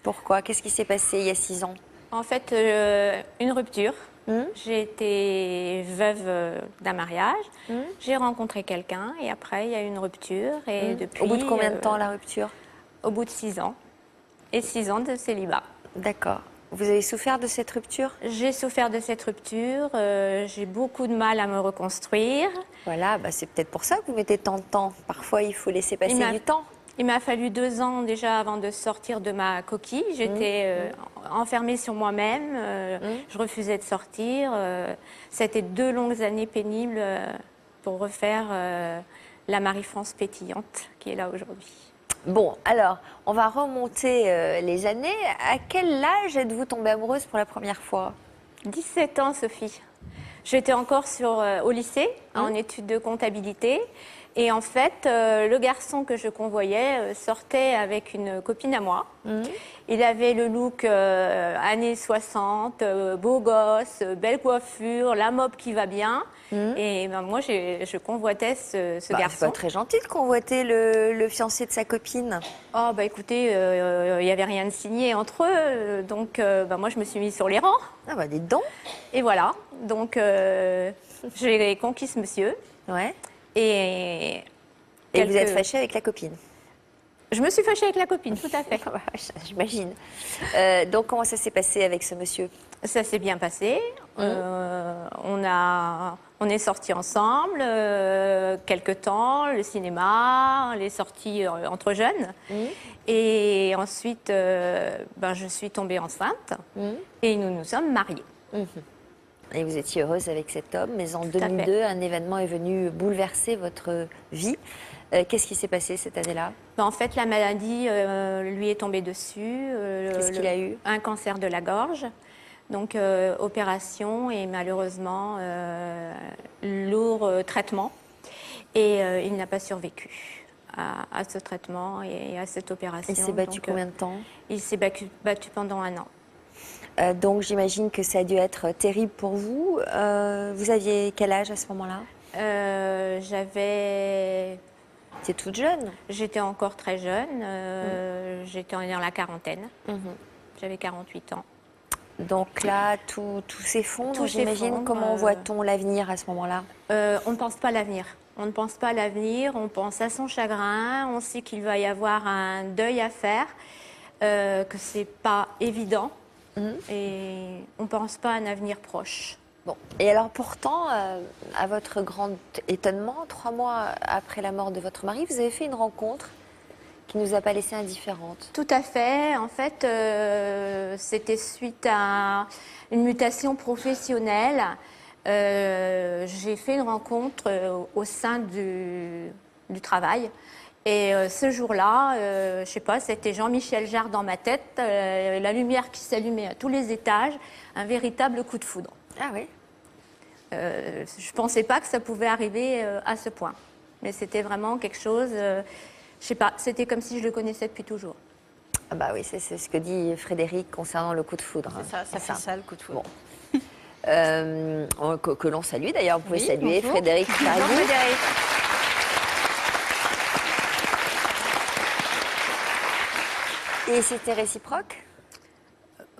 Pourquoi? Qu'est-ce qui s'est passé il y a 6 ans? En fait, une rupture. J'ai été veuve d'un mariage. J'ai rencontré quelqu'un et après, il y a eu une rupture. Et depuis, Au bout de combien de temps la rupture? au bout de 6 ans. Et 6 ans de célibat. D'accord. Vous avez souffert de cette rupture? J'ai souffert de cette rupture. J'ai beaucoup de mal à me reconstruire. Voilà, bah c'est peut-être pour ça que vous mettez tant de temps. Parfois, il faut laisser passer du temps. Il m'a fallu 2 ans déjà avant de sortir de ma coquille. J'étais enfermée sur moi-même. Je refusais de sortir. C'était 2 longues années pénibles pour refaire la Marie-France pétillante qui est là aujourd'hui. Bon, alors, on va remonter les années. À quel âge êtes-vous tombée amoureuse pour la première fois? 17 ans, Sophie. J'étais encore au lycée, en études de comptabilité. Et en fait, le garçon que je convoyais sortait avec une copine à moi. Il avait le look années 60, beau gosse, belle coiffure, la mob qui va bien. Et ben, moi, je convoitais ce garçon. C'est pas très gentil de convoiter le fiancé de sa copine. Oh, bah écoutez, il n'y avait rien de signé entre eux. Donc, bah, moi, je me suis mise sur les rangs. Ah bah dites donc. Et voilà. Donc, j'ai conquis ce monsieur. Ouais. Et vous êtes fâchée avec la copine? Je me suis fâchée avec la copine, tout à fait. J'imagine. Donc, comment ça s'est passé avec ce monsieur? Ça s'est bien passé. On est sortis ensemble quelque temps, le cinéma, les sorties entre jeunes. Et ensuite, ben, je suis tombée enceinte et nous nous sommes mariés. Et vous étiez heureuse avec cet homme, mais en 2002, un événement est venu bouleverser votre vie. Qu'est-ce qui s'est passé cette année-là? Ben, en fait, la maladie lui est tombée dessus. Qu'est-ce qu'il a eu? Un cancer de la gorge. Donc, opération et malheureusement, lourd traitement. Et il n'a pas survécu à ce traitement et à cette opération. Il s'est battu combien de temps? Il s'est battu pendant 1 an. Donc, j'imagine que ça a dû être terrible pour vous. Vous aviez quel âge à ce moment-là? C'était toute jeune? J'étais encore très jeune. J'étais dans la quarantaine. J'avais 48 ans. Donc là, tout s'effondre, j'imagine. Comment voit-on l'avenir à ce moment-là? On ne pense pas à l'avenir. On ne pense pas à l'avenir, on pense à son chagrin. On sait qu'il va y avoir un deuil à faire, que ce n'est pas évident. Et on ne pense pas à un avenir proche. Bon. Et alors pourtant, à votre grand étonnement, 3 mois après la mort de votre mari, vous avez fait une rencontre qui ne nous a pas laissé indifférentes. Tout à fait. En fait, c'était suite à une mutation professionnelle. J'ai fait une rencontre au sein du travail. Et ce jour-là, je sais pas, c'était Jean-Michel Jarre dans ma tête, la lumière qui s'allumait à tous les étages, un véritable coup de foudre. Ah oui. Je pensais pas que ça pouvait arriver à ce point. Mais c'était vraiment quelque chose, je sais pas, c'était comme si je le connaissais depuis toujours. Ah bah oui, c'est ce que dit Frédéric concernant le coup de foudre. C'est ça, ça fait ça le coup de foudre. Bon. Que l'on salue d'ailleurs, vous pouvez saluer bonjour. Frédéric Carriou. Bonjour Frédéric. Et c'était réciproque?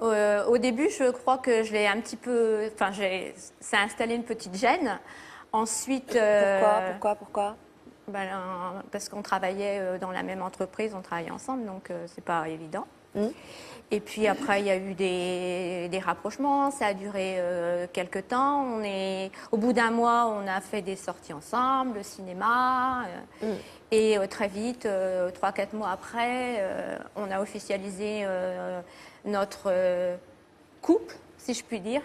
Au début, je crois que je l'ai un petit peu... Enfin, ça a installé une petite gêne. Ensuite... Pourquoi Ben, parce qu'on travaillait dans la même entreprise, on travaillait ensemble, donc c'est pas évident. Et puis après, il y a eu des rapprochements, ça a duré quelques temps. Au bout d'1 mois, on a fait des sorties ensemble, le cinéma. Et très vite, 3-4 mois après, on a officialisé notre couple, si je puis dire.